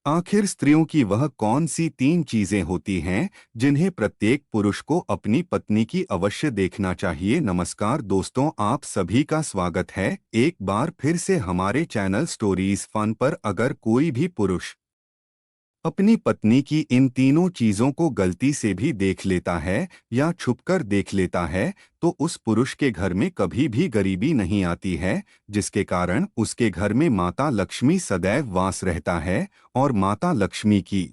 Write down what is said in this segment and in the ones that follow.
आखिर स्त्रियों की वह कौन सी 3 चीजें होती हैं जिन्हें प्रत्येक पुरुष को अपनी पत्नी की अवश्य देखना चाहिए। नमस्कार दोस्तों, आप सभी का स्वागत है एक बार फिर से हमारे चैनल स्टोरीज फन पर। अगर कोई भी पुरुष अपनी पत्नी की इन तीनों चीजों को गलती से भी देख लेता है या छुपकर देख लेता है तो उस पुरुष के घर में कभी भी गरीबी नहीं आती है, जिसके कारण उसके घर में माता लक्ष्मी सदैव वास रहता है और माता लक्ष्मी की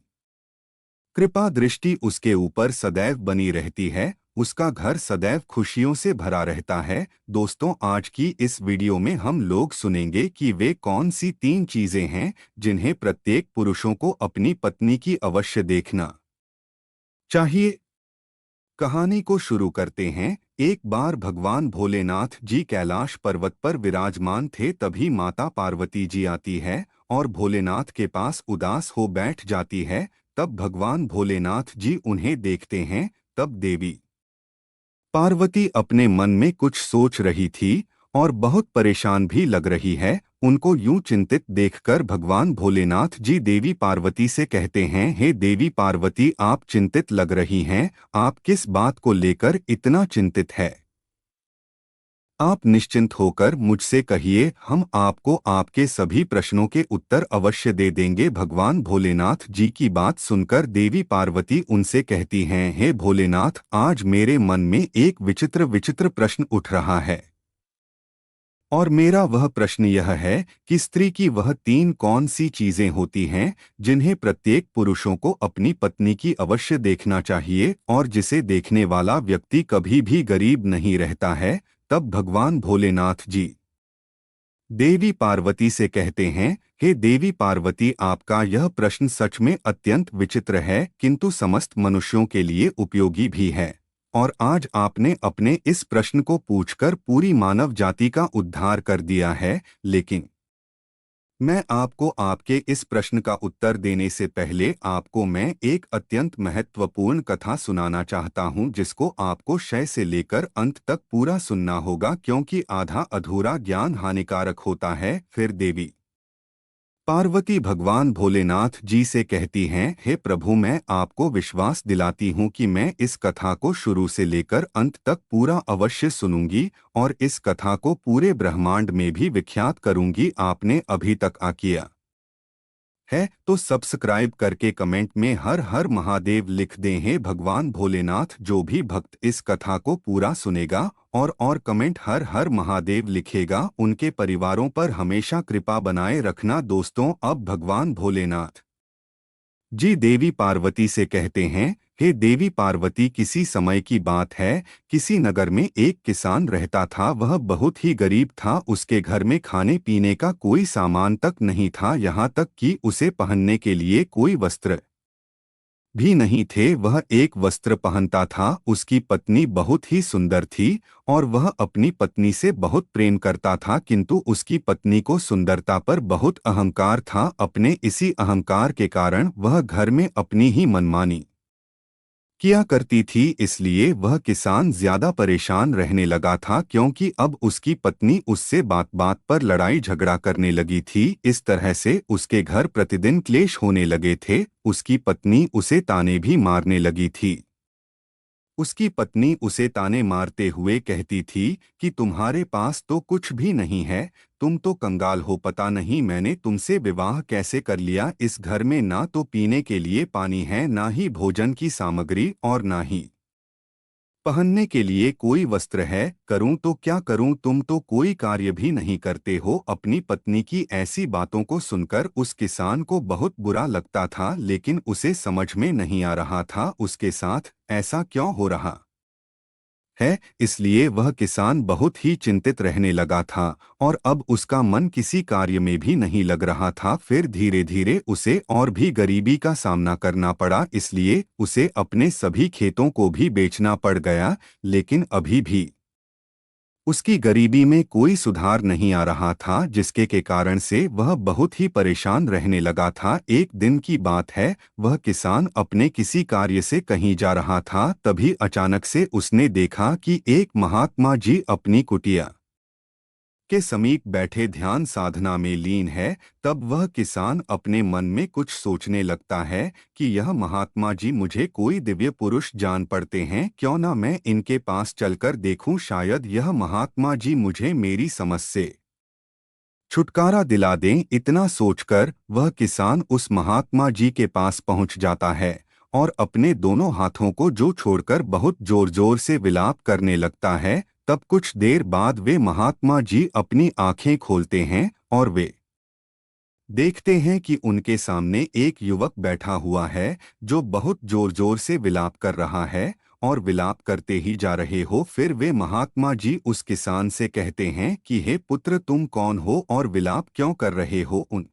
कृपा दृष्टि उसके ऊपर सदैव बनी रहती है। उसका घर सदैव खुशियों से भरा रहता है। दोस्तों, आज की इस वीडियो में हम लोग सुनेंगे कि वे कौन सी 3 चीजें हैं जिन्हें प्रत्येक पुरुषों को अपनी पत्नी की अवश्य देखना चाहिए। कहानी को शुरू करते हैं। एक बार भगवान भोलेनाथ जी कैलाश पर्वत पर विराजमान थे, तभी माता पार्वती जी आती है और भोलेनाथ के पास उदास हो बैठ जाती है। तब भगवान भोलेनाथ जी उन्हें देखते हैं। तब देवी पार्वती अपने मन में कुछ सोच रही थी और बहुत परेशान भी लग रही है। उनको यूं चिंतित देखकर भगवान भोलेनाथ जी देवी पार्वती से कहते हैं, हे देवी पार्वती, आप चिंतित लग रही हैं। आप किस बात को लेकर इतना चिंतित है? आप निश्चिंत होकर मुझसे कहिए, हम आपको आपके सभी प्रश्नों के उत्तर अवश्य दे देंगे। भगवान भोलेनाथ जी की बात सुनकर देवी पार्वती उनसे कहती हैं, हे भोलेनाथ, आज मेरे मन में एक विचित्र विचित्र प्रश्न उठ रहा है और मेरा वह प्रश्न यह है कि स्त्री की वह 3 कौन सी चीजें होती हैं जिन्हें प्रत्येक पुरुषों को अपनी पत्नी की अवश्य देखना चाहिए और जिसे देखने वाला व्यक्ति कभी भी गरीब नहीं रहता है। तब भगवान भोलेनाथ जी देवी पार्वती से कहते हैं, हे देवी पार्वती, आपका यह प्रश्न सच में अत्यंत विचित्र है, किंतु समस्त मनुष्यों के लिए उपयोगी भी है। और आज आपने अपने इस प्रश्न को पूछकर पूरी मानव जाति का उद्धार कर दिया है। लेकिन मैं आपको आपके इस प्रश्न का उत्तर देने से पहले आपको मैं एक अत्यंत महत्वपूर्ण कथा सुनाना चाहता हूं, जिसको आपको शय से लेकर अंत तक पूरा सुनना होगा, क्योंकि आधा अधूरा ज्ञान हानिकारक होता है। फिर देवी पार्वती भगवान भोलेनाथ जी से कहती हैं, हे प्रभु, मैं आपको विश्वास दिलाती हूँ कि मैं इस कथा को शुरू से लेकर अंत तक पूरा अवश्य सुनूंगी और इस कथा को पूरे ब्रह्मांड में भी विख्यात करूंगी। आपने अभी तक किया है तो सब्सक्राइब करके कमेंट में हर हर महादेव लिख दें। हे भगवान भोलेनाथ, जो भी भक्त इस कथा को पूरा सुनेगा और कमेंट हर हर महादेव लिखेगा, उनके परिवारों पर हमेशा कृपा बनाए रखना। दोस्तों, अब भगवान भोलेनाथ जी देवी पार्वती से कहते हैं, हे देवी पार्वती, किसी समय की बात है, किसी नगर में एक किसान रहता था। वह बहुत ही गरीब था। उसके घर में खाने पीने का कोई सामान तक नहीं था, यहाँ तक कि उसे पहनने के लिए कोई वस्त्र भी नहीं थे। वह एक वस्त्र पहनता था। उसकी पत्नी बहुत ही सुंदर थी और वह अपनी पत्नी से बहुत प्रेम करता था, किंतु उसकी पत्नी को सुंदरता पर बहुत अहंकार था। अपने इसी अहंकार के कारण वह घर में अपनी ही मनमानी किया करती थी। इसलिए वह किसान ज्यादा परेशान रहने लगा था, क्योंकि अब उसकी पत्नी उससे बात बात पर लड़ाई झगड़ा करने लगी थी। इस तरह से उसके घर प्रतिदिन क्लेश होने लगे थे। उसकी पत्नी उसे ताने भी मारने लगी थी। उसकी पत्नी उसे ताने मारते हुए कहती थी कि तुम्हारे पास तो कुछ भी नहीं है, तुम तो कंगाल हो। पता नहीं मैंने तुमसे विवाह कैसे कर लिया। इस घर में ना तो पीने के लिए पानी है, ना ही भोजन की सामग्री और ना ही पहनने के लिए कोई वस्त्र है। करूं तो क्या करूं, तुम तो कोई कार्य भी नहीं करते हो। अपनी पत्नी की ऐसी बातों को सुनकर उस किसान को बहुत बुरा लगता था, लेकिन उसे समझ में नहीं आ रहा था उसके साथ ऐसा क्यों हो रहा है। इसलिए वह किसान बहुत ही चिंतित रहने लगा था और अब उसका मन किसी कार्य में भी नहीं लग रहा था। फिर धीरे धीरे उसे और भी गरीबी का सामना करना पड़ा, इसलिए उसे अपने सभी खेतों को भी बेचना पड़ गया। लेकिन अभी भी उसकी गरीबी में कोई सुधार नहीं आ रहा था, जिसके के कारण से वह बहुत ही परेशान रहने लगा था। एक दिन की बात है, वह किसान अपने किसी कार्य से कहीं जा रहा था। तभी अचानक से उसने देखा कि एक महात्मा जी अपनी कुटिया उसके समीप बैठे ध्यान साधना में लीन है, तब वह किसान अपने मन में कुछ सोचने लगता है कि यह महात्मा जी मुझे कोई दिव्य पुरुष जान पड़ते हैं, क्यों न मैं इनके पास चलकर देखूं, शायद यह महात्मा जी मुझे मेरी समझ से छुटकारा दिला दें। इतना सोचकर वह किसान उस महात्मा जी के पास पहुंच जाता है और अपने दोनों हाथों को जो छोड़कर बहुत जोर जोर से विलाप करने लगता है। तब कुछ देर बाद वे महात्मा जी अपनी आंखें खोलते हैं और वे देखते हैं कि उनके सामने एक युवक बैठा हुआ है जो बहुत जोर जोर से विलाप कर रहा है। और विलाप करते ही जा रहे हो, फिर वे महात्मा जी उस किसान से कहते हैं कि हे पुत्र, तुम कौन हो और विलाप क्यों कर रहे हो। उन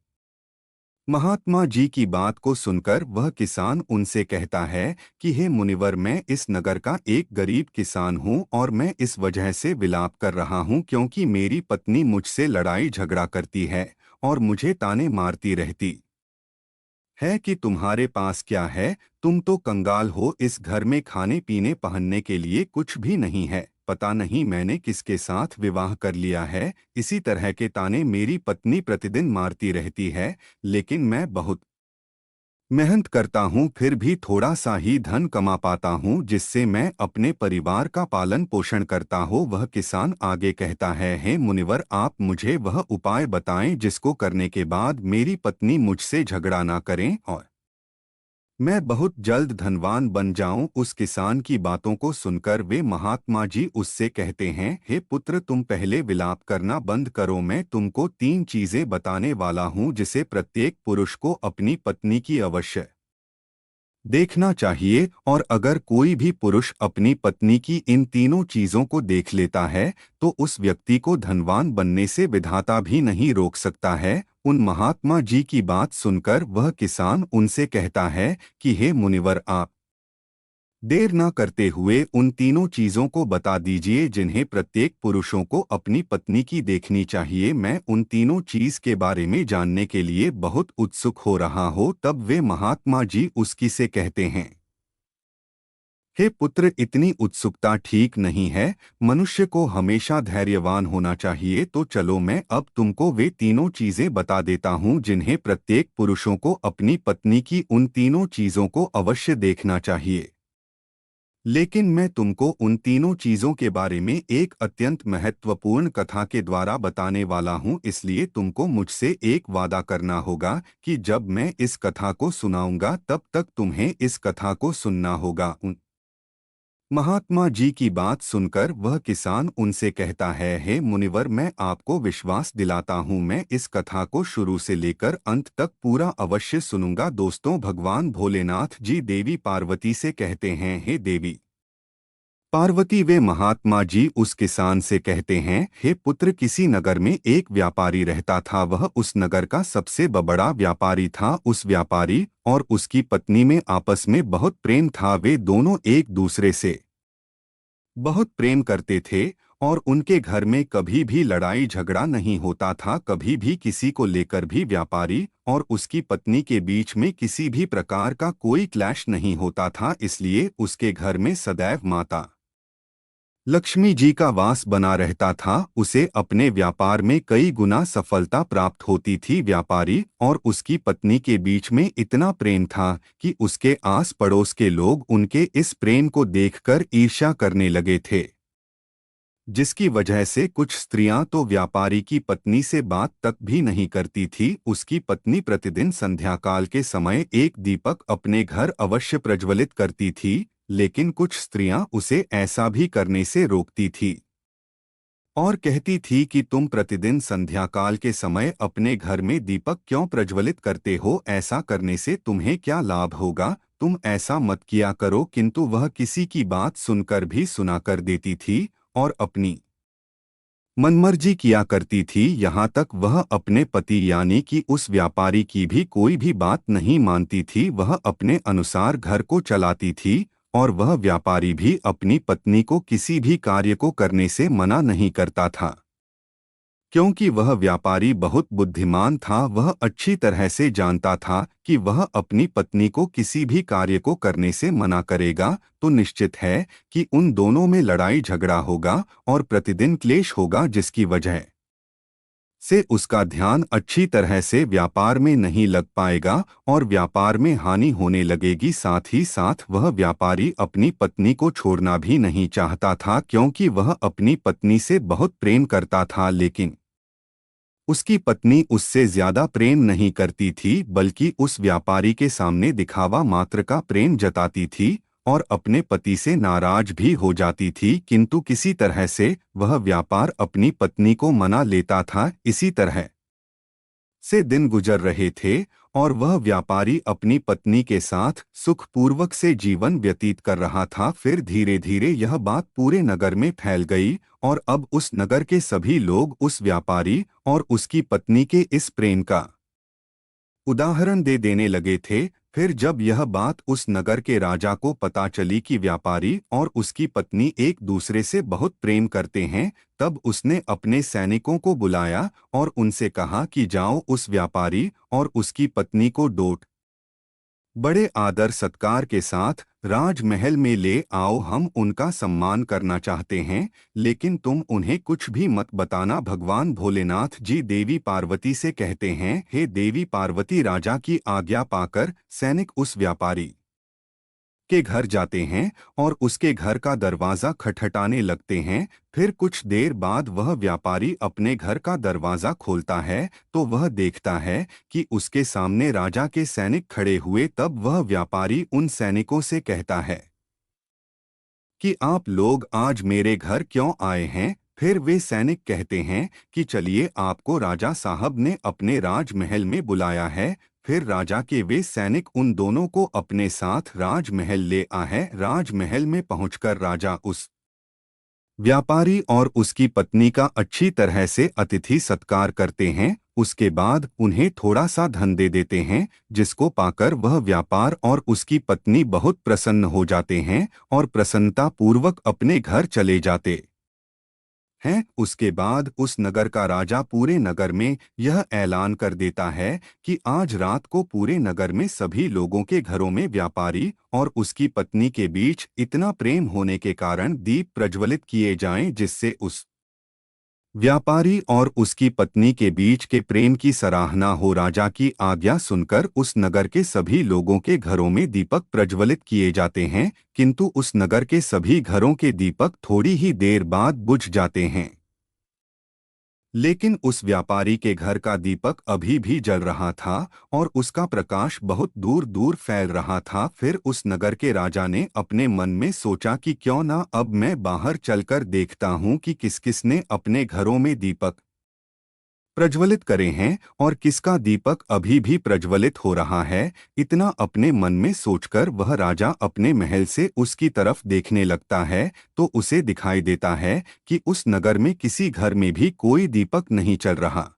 महात्मा जी की बात को सुनकर वह किसान उनसे कहता है कि हे मुनिवर, मैं इस नगर का एक गरीब किसान हूँ और मैं इस वजह से विलाप कर रहा हूँ क्योंकि मेरी पत्नी मुझसे लड़ाई झगड़ा करती है और मुझे ताने मारती रहती है कि तुम्हारे पास क्या है, तुम तो कंगाल हो, इस घर में खाने पीने पहनने के लिए कुछ भी नहीं है, पता नहीं मैंने किसके साथ विवाह कर लिया है। इसी तरह के ताने मेरी पत्नी प्रतिदिन मारती रहती है, लेकिन मैं बहुत मेहनत करता हूँ, फिर भी थोड़ा सा ही धन कमा पाता हूँ जिससे मैं अपने परिवार का पालन पोषण करता हूँ। वह किसान आगे कहता है, हे मुनिवर, आप मुझे वह उपाय बताएं जिसको करने के बाद मेरी पत्नी मुझसे झगड़ा ना करें और मैं बहुत जल्द धनवान बन जाऊं। उस किसान की बातों को सुनकर वे महात्मा जी उससे कहते हैं, हे पुत्र, तुम पहले विलाप करना बंद करो, मैं तुमको 3 चीजें बताने वाला हूं जिसे प्रत्येक पुरुष को अपनी पत्नी की अवश्य देखना चाहिए। और अगर कोई भी पुरुष अपनी पत्नी की इन तीनों चीजों को देख लेता है तो उस व्यक्ति को धनवान बनने से विधाता भी नहीं रोक सकता है। उन महात्मा जी की बात सुनकर वह किसान उनसे कहता है कि हे मुनिवर, आप देर न करते हुए उन तीनों चीजों को बता दीजिए जिन्हें प्रत्येक पुरुषों को अपनी पत्नी की देखनी चाहिए। मैं उन तीनों चीज के बारे में जानने के लिए बहुत उत्सुक हो रहा हो। तब वे महात्मा जी उसकी से कहते हैं, हे पुत्र, इतनी उत्सुकता ठीक नहीं है, मनुष्य को हमेशा धैर्यवान होना चाहिए। तो चलो, मैं अब तुमको वे तीनों चीजें बता देता हूँ जिन्हें प्रत्येक पुरुषों को अपनी पत्नी की उन तीनों चीजों को अवश्य देखना चाहिए। लेकिन मैं तुमको उन तीनों चीजों के बारे में एक अत्यंत महत्वपूर्ण कथा के द्वारा बताने वाला हूं, इसलिए तुमको मुझसे एक वादा करना होगा कि जब मैं इस कथा को सुनाऊंगा तब तक तुम्हें इस कथा को सुनना होगा। महात्मा जी की बात सुनकर वह किसान उनसे कहता है, हे मुनिवर, मैं आपको विश्वास दिलाता हूँ, मैं इस कथा को शुरू से लेकर अंत तक पूरा अवश्य सुनूंगा। दोस्तों, भगवान भोलेनाथ जी देवी पार्वती से कहते हैं, हे देवी पार्वती, वे महात्मा जी उस किसान से कहते हैं, हे पुत्र, किसी नगर में एक व्यापारी रहता था। वह उस नगर का सबसे बड़ा व्यापारी था। उस व्यापारी और उसकी पत्नी में आपस में बहुत प्रेम था। वे दोनों एक दूसरे से बहुत प्रेम करते थे और उनके घर में कभी भी लड़ाई झगड़ा नहीं होता था। कभी भी किसी को लेकर भी व्यापारी और उसकी पत्नी के बीच में किसी भी प्रकार का कोई क्लैश नहीं होता था। इसलिए उसके घर में सदैव माता लक्ष्मी जी का वास बना रहता था। उसे अपने व्यापार में कई गुना सफलता प्राप्त होती थी। व्यापारी और उसकी पत्नी के बीच में इतना प्रेम था कि उसके आस पड़ोस के लोग उनके इस प्रेम को देखकर ईर्ष्या करने लगे थे, जिसकी वजह से कुछ स्त्रियां तो व्यापारी की पत्नी से बात तक भी नहीं करती थी। उसकी पत्नी प्रतिदिन संध्याकाल के समय एक दीपक अपने घर अवश्य प्रज्वलित करती थी, लेकिन कुछ स्त्रियां उसे ऐसा भी करने से रोकती थी और कहती थी कि तुम प्रतिदिन संध्याकाल के समय अपने घर में दीपक क्यों प्रज्वलित करते हो, ऐसा करने से तुम्हें क्या लाभ होगा, तुम ऐसा मत किया करो। किंतु वह किसी की बात सुनकर भी सुना कर देती थी और अपनी मनमर्जी किया करती थी। यहाँ तक वह अपने पति यानी कि उस व्यापारी की भी कोई भी बात नहीं मानती थी। वह अपने अनुसार घर को चलाती थी और वह व्यापारी भी अपनी पत्नी को किसी भी कार्य को करने से मना नहीं करता था, क्योंकि वह व्यापारी बहुत बुद्धिमान था। वह अच्छी तरह से जानता था कि वह अपनी पत्नी को किसी भी कार्य को करने से मना करेगा तो निश्चित है कि उन दोनों में लड़ाई झगड़ा होगा और प्रतिदिन क्लेश होगा, जिसकी वजह से उसका ध्यान अच्छी तरह से व्यापार में नहीं लग पाएगा और व्यापार में हानि होने लगेगी। साथ ही साथ वह व्यापारी अपनी पत्नी को छोड़ना भी नहीं चाहता था, क्योंकि वह अपनी पत्नी से बहुत प्रेम करता था, लेकिन उसकी पत्नी उससे ज्यादा प्रेम नहीं करती थी, बल्कि उस व्यापारी के सामने दिखावा मात्र का प्रेम जताती थी और अपने पति से नाराज भी हो जाती थी। किंतु किसी तरह से वह व्यापार अपनी पत्नी को मना लेता था। इसी तरह से दिन गुजर रहे थे और वह व्यापारी अपनी पत्नी के साथ सुखपूर्वक से जीवन व्यतीत कर रहा था। फिर धीरे धीरे यह बात पूरे नगर में फैल गई और अब उस नगर के सभी लोग उस व्यापारी और उसकी पत्नी के इस प्रेम का उदाहरण दे देने लगे थे। फिर जब यह बात उस नगर के राजा को पता चली कि व्यापारी और उसकी पत्नी एक दूसरे से बहुत प्रेम करते हैं, तब उसने अपने सैनिकों को बुलाया और उनसे कहा कि जाओ उस व्यापारी और उसकी पत्नी को डोट बड़े आदर सत्कार के साथ राजमहल में ले आओ। हम उनका सम्मान करना चाहते हैं, लेकिन तुम उन्हें कुछ भी मत बताना। भगवान भोलेनाथ जी देवी पार्वती से कहते हैं, हे देवी पार्वती। राजा की आज्ञा पाकर सैनिक उस व्यापारी के घर जाते हैं और उसके घर का दरवाजा खटखटाने लगते हैं। फिर कुछ देर बाद वह व्यापारी अपने घर का दरवाजा खोलता है तो वह देखता है कि उसके सामने राजा के सैनिक खड़े हुए। तब वह व्यापारी उन सैनिकों से कहता है कि आप लोग आज मेरे घर क्यों आए हैं। फिर वे सैनिक कहते हैं कि चलिए, आपको राजा साहब ने अपने राजमहल में बुलाया है। फिर राजा के वे सैनिक उन दोनों को अपने साथ राजमहल ले आए। राजमहल में पहुंचकर राजा उस व्यापारी और उसकी पत्नी का अच्छी तरह से अतिथि सत्कार करते हैं। उसके बाद उन्हें थोड़ा सा धन दे देते हैं, जिसको पाकर वह व्यापार और उसकी पत्नी बहुत प्रसन्न हो जाते हैं और प्रसन्नता पूर्वक अपने घर चले जाते हैं। उसके बाद उस नगर का राजा पूरे नगर में यह ऐलान कर देता है कि आज रात को पूरे नगर में सभी लोगों के घरों में व्यापारी और उसकी पत्नी के बीच इतना प्रेम होने के कारण दीप प्रज्वलित किए जाएं, जिससे उस व्यापारी और उसकी पत्नी के बीच के प्रेम की सराहना हो। राजा की आज्ञा सुनकर उस नगर के सभी लोगों के घरों में दीपक प्रज्वलित किए जाते हैं, किंतु उस नगर के सभी घरों के दीपक थोड़ी ही देर बाद बुझ जाते हैं। लेकिन उस व्यापारी के घर का दीपक अभी भी जल रहा था और उसका प्रकाश बहुत दूर दूर फैल रहा था। फिर उस नगर के राजा ने अपने मन में सोचा कि क्यों ना अब मैं बाहर चलकर देखता हूँ कि किस किस ने अपने घरों में दीपक प्रज्वलित करे हैं और किसका दीपक अभी भी प्रज्वलित हो रहा है। इतना अपने मन में सोचकर वह राजा अपने महल से उसकी तरफ देखने लगता है तो उसे दिखाई देता है कि उस नगर में किसी घर में भी कोई दीपक नहीं चल रहा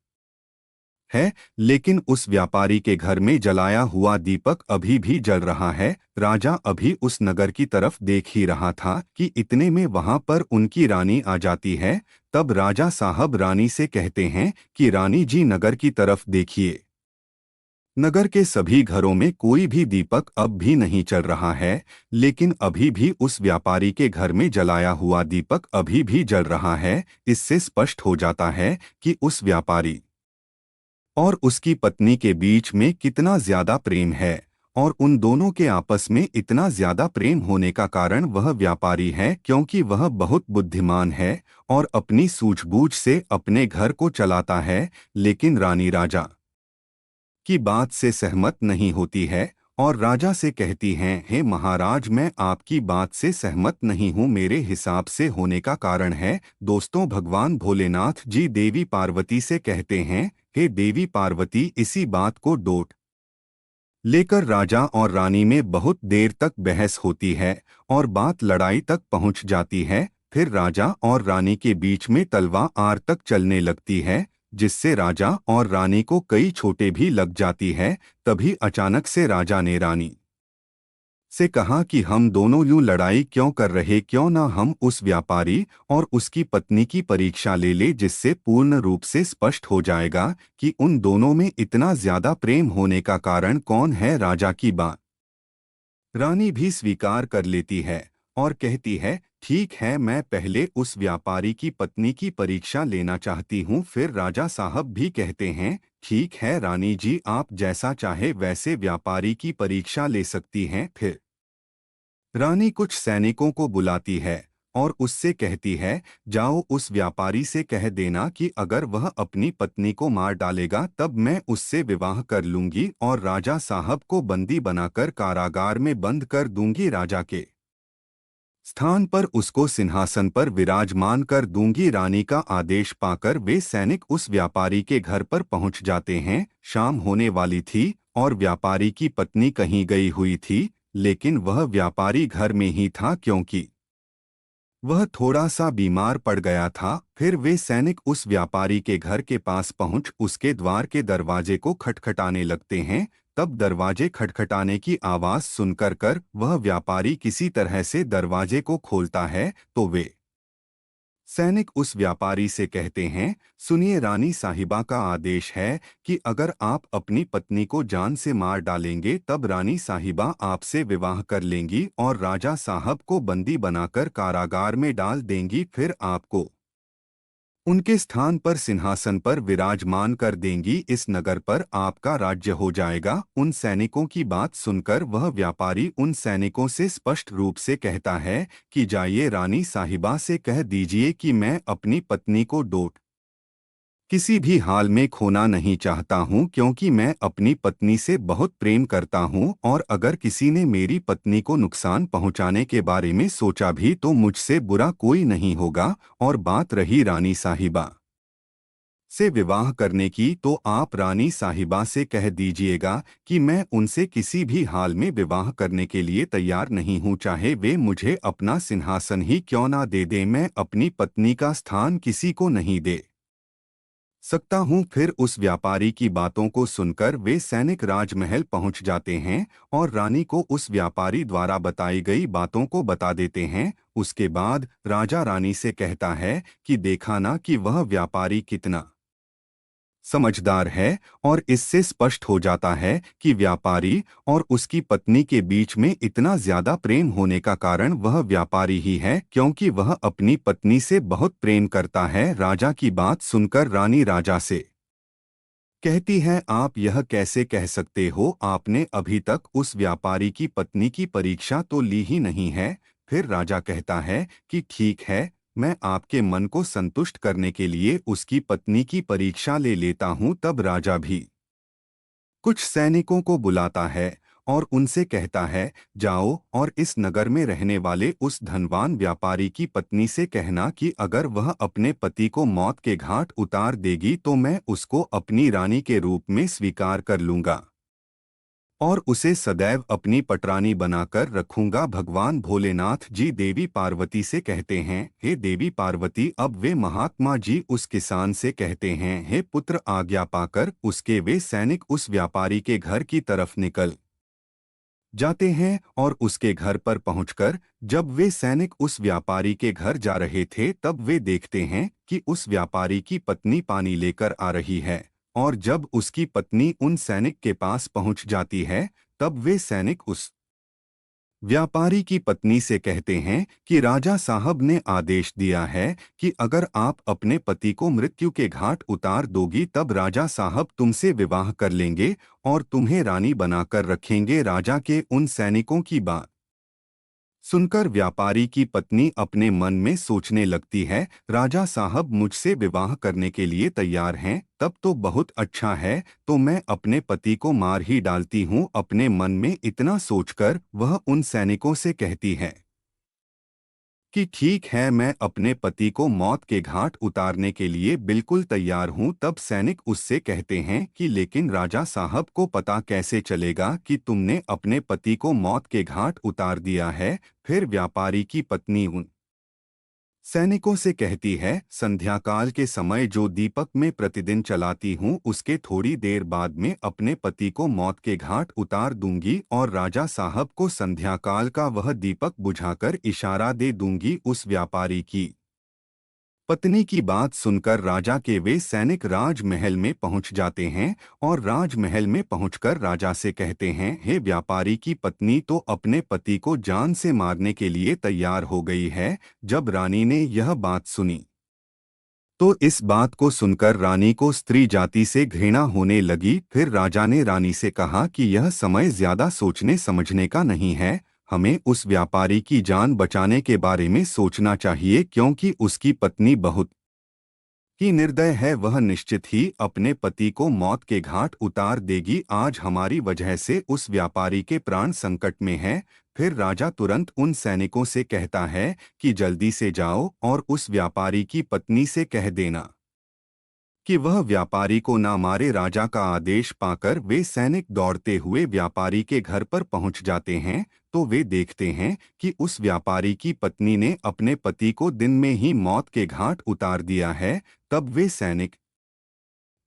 है, लेकिन उस व्यापारी के घर में जलाया हुआ दीपक अभी भी जल रहा है। राजा अभी उस नगर की तरफ देख ही रहा था कि इतने में वहां पर उनकी रानी आ जाती है। तब राजा साहब रानी से कहते हैं कि रानी जी, नगर की तरफ देखिए। नगर के सभी घरों में कोई भी दीपक अब भी नहीं चल रहा है, लेकिन अभी भी उस व्यापारी के घर में जलाया हुआ दीपक अभी भी जल रहा है। इससे स्पष्ट हो जाता है कि उस व्यापारी और उसकी पत्नी के बीच में कितना ज्यादा प्रेम है और उन दोनों के आपस में इतना ज्यादा प्रेम होने का कारण वह व्यापारी है, क्योंकि वह बहुत बुद्धिमान है और अपनी सूझबूझ से अपने घर को चलाता है। लेकिन रानी राजा की बात से सहमत नहीं होती है और राजा से कहती हैं, हे महाराज, मैं आपकी बात से सहमत नहीं हूँ। मेरे हिसाब से होने का कारण है। दोस्तों, भगवान भोलेनाथ जी देवी पार्वती से कहते हैं, हे देवी पार्वती। इसी बात को डोट लेकर राजा और रानी में बहुत देर तक बहस होती है और बात लड़ाई तक पहुंच जाती है। फिर राजा और रानी के बीच में तलवार तक चलने लगती है, जिससे राजा और रानी को कई चोटें भी लग जाती है। तभी अचानक से राजा ने रानी से कहा कि हम दोनों यूं लड़ाई क्यों कर रहे, क्यों ना हम उस व्यापारी और उसकी पत्नी की परीक्षा ले जिससे पूर्ण रूप से स्पष्ट हो जाएगा कि उन दोनों में इतना ज्यादा प्रेम होने का कारण कौन है। राजा की बात रानी भी स्वीकार कर लेती है और कहती है ठीक है, मैं पहले उस व्यापारी की पत्नी की परीक्षा लेना चाहती हूँ। फिर राजा साहब भी कहते हैं, ठीक है रानी जी, आप जैसा चाहे वैसे व्यापारी की परीक्षा ले सकती हैं। फिर रानी कुछ सैनिकों को बुलाती है और उससे कहती है, जाओ उस व्यापारी से कह देना कि अगर वह अपनी पत्नी को मार डालेगा तब मैं उससे विवाह कर लूंगी और राजा साहब को बंदी बनाकर कारागार में बंद कर दूंगी। राजा के स्थान पर उसको सिंहासन पर विराजमान कर दूंगी। रानी का आदेश पाकर वे सैनिक उस व्यापारी के घर पर पहुंच जाते हैं। शाम होने वाली थी और व्यापारी की पत्नी कहीं गई हुई थी, लेकिन वह व्यापारी घर में ही था क्योंकि वह थोड़ा सा बीमार पड़ गया था। फिर वे सैनिक उस व्यापारी के घर के पास पहुंच उसके द्वार के दरवाजे को खटखटाने लगते हैं। तब दरवाजे खटखटाने की आवाज सुनकर वह व्यापारी किसी तरह से दरवाजे को खोलता है तो वे सैनिक उस व्यापारी से कहते हैं, सुनिए रानी साहिबा का आदेश है कि अगर आप अपनी पत्नी को जान से मार डालेंगे तब रानी साहिबा आपसे विवाह कर लेंगी और राजा साहब को बंदी बनाकर कारागार में डाल देंगी। फिर आपको उनके स्थान पर सिंहासन पर विराजमान कर देंगी। इस नगर पर आपका राज्य हो जाएगा। उन सैनिकों की बात सुनकर वह व्यापारी उन सैनिकों से स्पष्ट रूप से कहता है कि जाइए रानी साहिबा से कह दीजिए कि मैं अपनी पत्नी को डोट किसी भी हाल में खोना नहीं चाहता हूं, क्योंकि मैं अपनी पत्नी से बहुत प्रेम करता हूं और अगर किसी ने मेरी पत्नी को नुकसान पहुंचाने के बारे में सोचा भी तो मुझसे बुरा कोई नहीं होगा। और बात रही रानी साहिबा से विवाह करने की, तो आप रानी साहिबा से कह दीजिएगा कि मैं उनसे किसी भी हाल में विवाह करने के लिए तैयार नहीं हूं, चाहे वे मुझे अपना सिंहासन ही क्यों ना दे दें। मैं अपनी पत्नी का स्थान किसी को नहीं दे सकता हूँ। फिर उस व्यापारी की बातों को सुनकर वे सैनिक राजमहल पहुंच जाते हैं और रानी को उस व्यापारी द्वारा बताई गई बातों को बता देते हैं। उसके बाद राजा रानी से कहता है कि देखा ना कि वह व्यापारी कितना समझदार है, और इससे स्पष्ट हो जाता है कि व्यापारी और उसकी पत्नी के बीच में इतना ज्यादा प्रेम होने का कारण वह व्यापारी ही है, क्योंकि वह अपनी पत्नी से बहुत प्रेम करता है। राजा की बात सुनकर रानी राजा से कहती है, आप यह कैसे कह सकते हो? आपने अभी तक उस व्यापारी की पत्नी की परीक्षा तो ली ही नहीं है। फिर राजा कहता है कि ठीक है, मैं आपके मन को संतुष्ट करने के लिए उसकी पत्नी की परीक्षा ले लेता हूँ। तब राजा भी कुछ सैनिकों को बुलाता है और उनसे कहता है, जाओ और इस नगर में रहने वाले उस धनवान व्यापारी की पत्नी से कहना कि अगर वह अपने पति को मौत के घाट उतार देगी तो मैं उसको अपनी रानी के रूप में स्वीकार कर लूंगा और उसे सदैव अपनी पटरानी बनाकर रखूंगा। भगवान भोलेनाथ जी देवी पार्वती से कहते हैं, हे देवी पार्वती। अब वे महात्मा जी उस किसान से कहते हैं, हे पुत्र। आज्ञा पाकर उसके वे सैनिक उस व्यापारी के घर की तरफ निकल जाते हैं और उसके घर पर पहुंचकर जब वे सैनिक उस व्यापारी के घर जा रहे थे तब वे देखते हैं कि उस व्यापारी की पत्नी पानी लेकर आ रही है। और जब उसकी पत्नी उन सैनिक के पास पहुंच जाती है तब वे सैनिक उस व्यापारी की पत्नी से कहते हैं कि राजा साहब ने आदेश दिया है कि अगर आप अपने पति को मृत्यु के घाट उतार दोगी तब राजा साहब तुमसे विवाह कर लेंगे और तुम्हें रानी बनाकर रखेंगे। राजा के उन सैनिकों की बात सुनकर व्यापारी की पत्नी अपने मन में सोचने लगती है, राजा साहब मुझसे विवाह करने के लिए तैयार हैं, तब तो बहुत अच्छा है, तो मैं अपने पति को मार ही डालती हूँ। अपने मन में इतना सोचकर वह उन सैनिकों से कहती है कि ठीक है, मैं अपने पति को मौत के घाट उतारने के लिए बिल्कुल तैयार हूँ। तब सैनिक उससे कहते हैं कि लेकिन राजा साहब को पता कैसे चलेगा कि तुमने अपने पति को मौत के घाट उतार दिया है? फिर व्यापारी की पत्नी उन सैनिकों से कहती है, संध्याकाल के समय जो दीपक मैं प्रतिदिन चलाती हूँ उसके थोड़ी देर बाद में अपने पति को मौत के घाट उतार दूंगी और राजा साहब को संध्याकाल का वह दीपक बुझाकर इशारा दे दूंगी। उस व्यापारी की पत्नी की बात सुनकर राजा के वे सैनिक राजमहल में पहुंच जाते हैं और राजमहल में पहुंचकर राजा से कहते हैं, हे व्यापारी की पत्नी तो अपने पति को जान से मारने के लिए तैयार हो गई है। जब रानी ने यह बात सुनी तो इस बात को सुनकर रानी को स्त्री जाति से घृणा होने लगी। फिर राजा ने रानी से कहा कि यह समय ज्यादा सोचने समझने का नहीं है, हमें उस व्यापारी की जान बचाने के बारे में सोचना चाहिए, क्योंकि उसकी पत्नी बहुत ही निर्दय है। वह निश्चित ही अपने पति को मौत के घाट उतार देगी। आज हमारी वजह से उस व्यापारी के प्राण संकट में हैं। फिर राजा तुरंत उन सैनिकों से कहता है कि जल्दी से जाओ और उस व्यापारी की पत्नी से कह देना कि वह व्यापारी को ना मारे। राजा का आदेश पाकर वे सैनिक दौड़ते हुए व्यापारी के घर पर पहुंच जाते हैं तो वे देखते हैं कि उस व्यापारी की पत्नी ने अपने पति को दिन में ही मौत के घाट उतार दिया है। तब वे सैनिक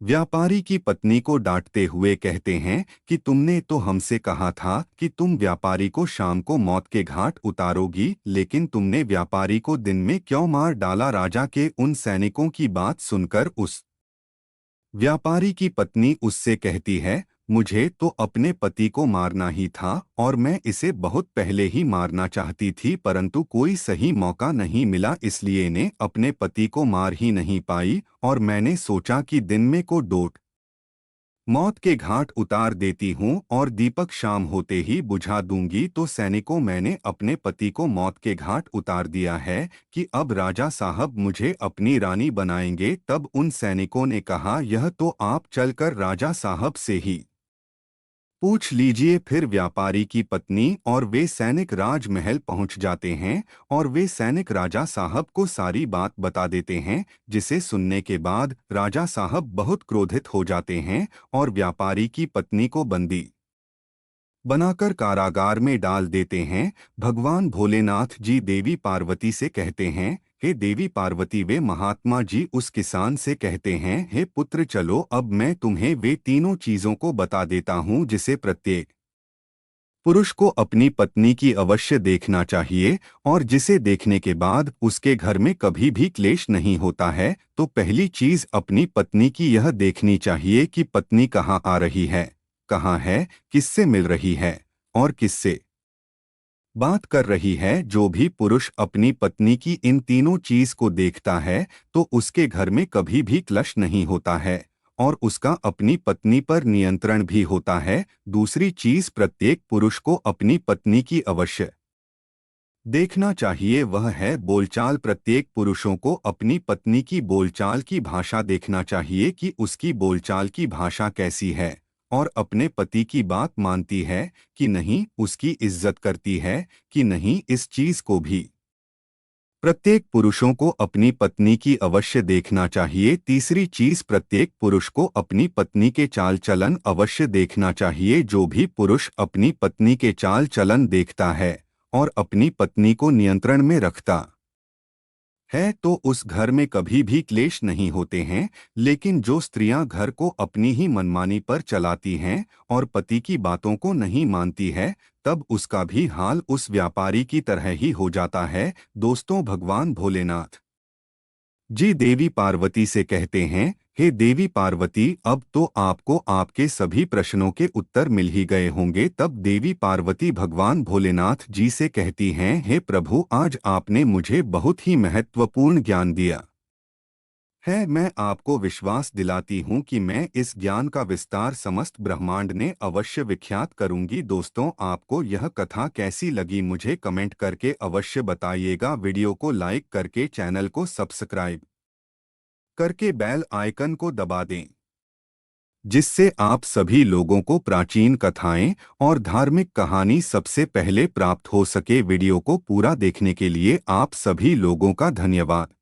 व्यापारी की पत्नी को डांटते हुए कहते हैं कि तुमने तो हमसे कहा था कि तुम व्यापारी को शाम को मौत के घाट उतारोगी, लेकिन तुमने व्यापारी को दिन में क्यों मार डाला। राजा के उन सैनिकों की बात सुनकर उस व्यापारी की पत्नी उससे कहती है, मुझे तो अपने पति को मारना ही था और मैं इसे बहुत पहले ही मारना चाहती थी, परंतु कोई सही मौका नहीं मिला, इसलिए ने अपने पति को मार ही नहीं पाई और मैंने सोचा कि दिन में को डोट मौत के घाट उतार देती हूँ और दीपक शाम होते ही बुझा दूंगी। तो सैनिकों, मैंने अपने पति को मौत के घाट उतार दिया है कि अब राजा साहब मुझे अपनी रानी बनाएंगे। तब उन सैनिकों ने कहा, यह तो आप चलकर राजा साहब से ही पूछ लीजिए। फिर व्यापारी की पत्नी और वे सैनिक राजमहल पहुंच जाते हैं और वे सैनिक राजा साहब को सारी बात बता देते हैं, जिसे सुनने के बाद राजा साहब बहुत क्रोधित हो जाते हैं और व्यापारी की पत्नी को बंदी बनाकर कारागार में डाल देते हैं। भगवान भोलेनाथ जी देवी पार्वती से कहते हैं, हे देवी पार्वती, वे महात्मा जी उस किसान से कहते हैं, हे पुत्र चलो अब मैं तुम्हें वे तीनों चीजों को बता देता हूँ जिसे प्रत्येक पुरुष को अपनी पत्नी की अवश्य देखना चाहिए और जिसे देखने के बाद उसके घर में कभी भी क्लेश नहीं होता है। तो पहली चीज अपनी पत्नी की यह देखनी चाहिए कि पत्नी कहाँ आ रही है, कहाँ है, किससे मिल रही है और किससे बात कर रही है। जो भी पुरुष अपनी पत्नी की इन तीनों चीज को देखता है तो उसके घर में कभी भी क्लेश नहीं होता है और उसका अपनी पत्नी पर नियंत्रण भी होता है। दूसरी चीज प्रत्येक पुरुष को अपनी पत्नी की अवश्य देखना चाहिए, वह है बोलचाल। प्रत्येक पुरुषों को अपनी पत्नी की बोलचाल की भाषा देखना चाहिए कि उसकी बोलचाल की भाषा कैसी है और अपने पति की बात मानती है कि नहीं, उसकी इज्जत करती है कि नहीं। इस चीज को भी प्रत्येक पुरुषों को अपनी पत्नी की अवश्य देखना चाहिए। तीसरी चीज प्रत्येक पुरुष को अपनी पत्नी के चाल चलन अवश्य देखना चाहिए। जो भी पुरुष अपनी पत्नी के चाल चलन देखता है और अपनी पत्नी को नियंत्रण में रखता है तो उस घर में कभी भी क्लेश नहीं होते हैं। लेकिन जो स्त्रियां घर को अपनी ही मनमानी पर चलाती हैं और पति की बातों को नहीं मानती है, तब उसका भी हाल उस व्यापारी की तरह ही हो जाता है। दोस्तों, भगवान भोलेनाथ जी देवी पार्वती से कहते हैं, हे देवी पार्वती, अब तो आपको आपके सभी प्रश्नों के उत्तर मिल ही गए होंगे। तब देवी पार्वती भगवान भोलेनाथ जी से कहती हैं, हे प्रभु, आज आपने मुझे बहुत ही महत्वपूर्ण ज्ञान दिया है। मैं आपको विश्वास दिलाती हूँ कि मैं इस ज्ञान का विस्तार समस्त ब्रह्मांड ने अवश्य विख्यात करूंगी। दोस्तों, आपको यह कथा कैसी लगी मुझे कमेंट करके अवश्य बताइएगा। वीडियो को लाइक करके चैनल को सब्सक्राइब करके बेल आइकन को दबा दें, जिससे आप सभी लोगों को प्राचीन कथाएं और धार्मिक कहानी सबसे पहले प्राप्त हो सके। वीडियो को पूरा देखने के लिए आप सभी लोगों का धन्यवाद।